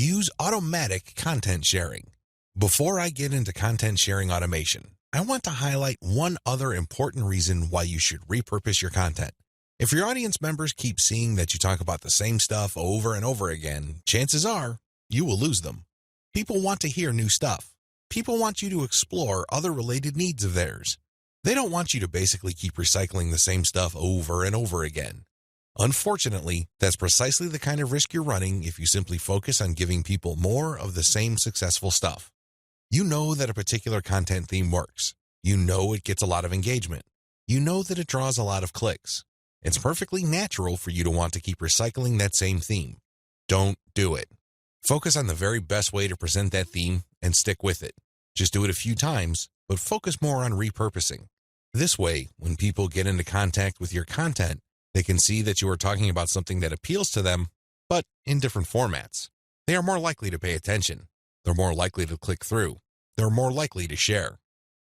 use automatic content sharing. Before I get into content sharing automation, I want to highlight one other important reason why you should repurpose your content. If your audience members keep seeing that you talk about the same stuff over and over again, chances are you will lose them. People want to hear new stuff. People want you to explore other related needs of theirs. They don't want you to basically keep recycling the same stuff over and over again. Unfortunately, that's precisely the kind of risk you're running if you simply focus on giving people more of the same successful stuff. You know that a particular content theme works. You know it gets a lot of engagement. You know that it draws a lot of clicks. It's perfectly natural for you to want to keep recycling that same theme. Don't do it. Focus on the very best way to present that theme and stick with it. Just do it a few times, but focus more on repurposing. This way, when people get into contact with your content, they can see that you are talking about something that appeals to them, but in different formats. They are more likely to pay attention. They're more likely to click through. They're more likely to share.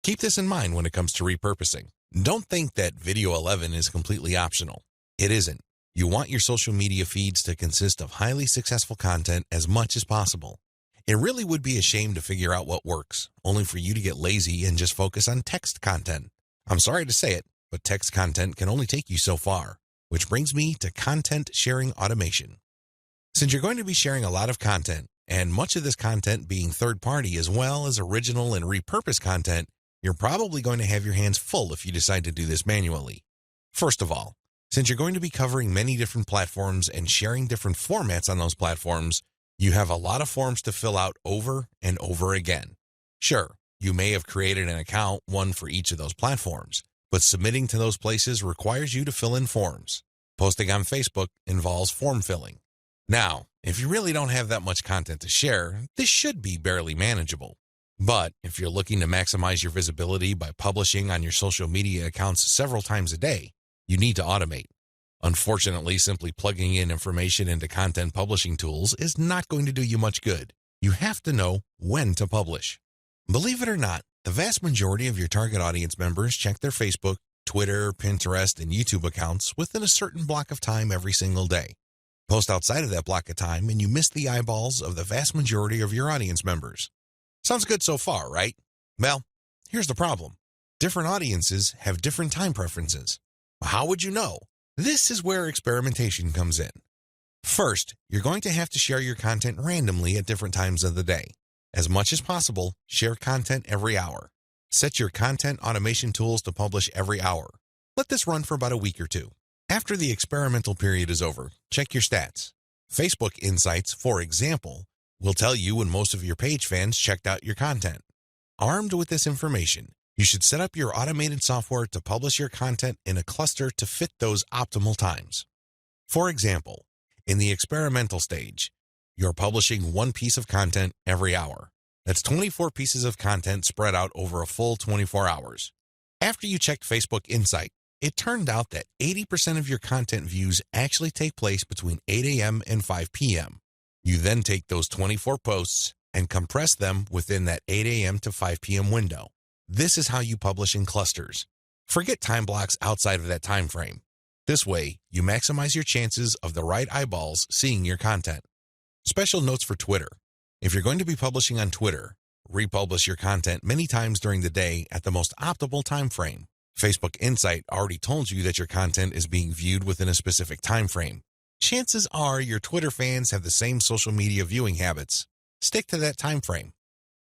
Keep this in mind when it comes to repurposing. Don't think that Video 11 is completely optional. It isn't. You want your social media feeds to consist of highly successful content as much as possible. It really would be a shame to figure out what works, only for you to get lazy and just focus on text content. I'm sorry to say it, but text content can only take you so far, which brings me to content sharing automation. Since you're going to be sharing a lot of content, and much of this content being third-party as well as original and repurposed content, you're probably going to have your hands full if you decide to do this manually. First of all, since you're going to be covering many different platforms and sharing different formats on those platforms, you have a lot of forms to fill out over and over again. Sure, you may have created an account, one for each of those platforms, but submitting to those places requires you to fill in forms. Posting on Facebook involves form filling. Now, if you really don't have that much content to share, this should be barely manageable. But if you're looking to maximize your visibility by publishing on your social media accounts several times a day, you need to automate. Unfortunately, simply plugging in information into content publishing tools is not going to do you much good. You have to know when to publish. Believe it or not, the vast majority of your target audience members check their Facebook, Twitter, Pinterest, and YouTube accounts within a certain block of time every single day. Post outside of that block of time and you miss the eyeballs of the vast majority of your audience members. Sounds good so far, right? Well, here's the problem. Different audiences have different time preferences. How would you know? This is where experimentation comes in. First, you're going to have to share your content randomly at different times of the day. As much as possible, share content every hour. Set your content automation tools to publish every hour. Let this run for about a week or two. After the experimental period is over, check your stats. Facebook Insights, for example, will tell you when most of your page fans checked out your content. Armed with this information, you should set up your automated software to publish your content in a cluster to fit those optimal times. For example, in the experimental stage, you're publishing one piece of content every hour. That's 24 pieces of content spread out over a full 24 hours. After you checked Facebook Insight, it turned out that 80% of your content views actually take place between 8 a.m. and 5 p.m. You then take those 24 posts and compress them within that 8 a.m. to 5 p.m. window. This is how you publish in clusters. Forget time blocks outside of that time frame. This way, you maximize your chances of the right eyeballs seeing your content. Special notes for Twitter. If you're going to be publishing on Twitter, republish your content many times during the day at the most optimal time frame. Facebook Insight already told you that your content is being viewed within a specific time frame. Chances are your Twitter fans have the same social media viewing habits. Stick to that time frame.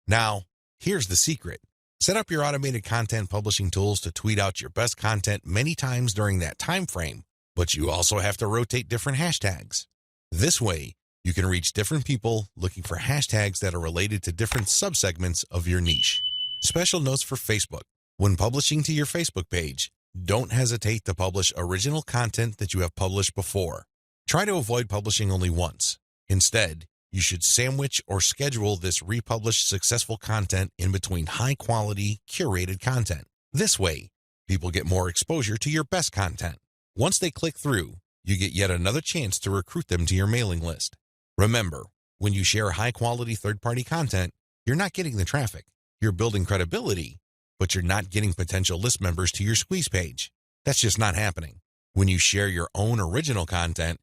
Now, here's the secret. Set up your automated content publishing tools to tweet out your best content many times during that time frame, but you also have to rotate different hashtags. This way, you can reach different people looking for hashtags that are related to different subsegments of your niche. Special notes for Facebook. When publishing to your Facebook page, don't hesitate to publish original content that you have published before. Try to avoid publishing only once. Instead, you should sandwich or schedule this republished successful content in between high-quality, curated content. This way, people get more exposure to your best content. Once they click through, you get yet another chance to recruit them to your mailing list. Remember, when you share high-quality third-party content, you're not getting the traffic. You're building credibility, but you're not getting potential list members to your squeeze page. That's just not happening. When you share your own original content,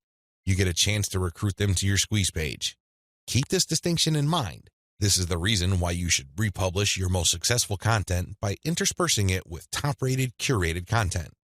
you get a chance to recruit them to your squeeze page. Keep this distinction in mind. This is the reason why you should republish your most successful content by interspersing it with top-rated, curated content.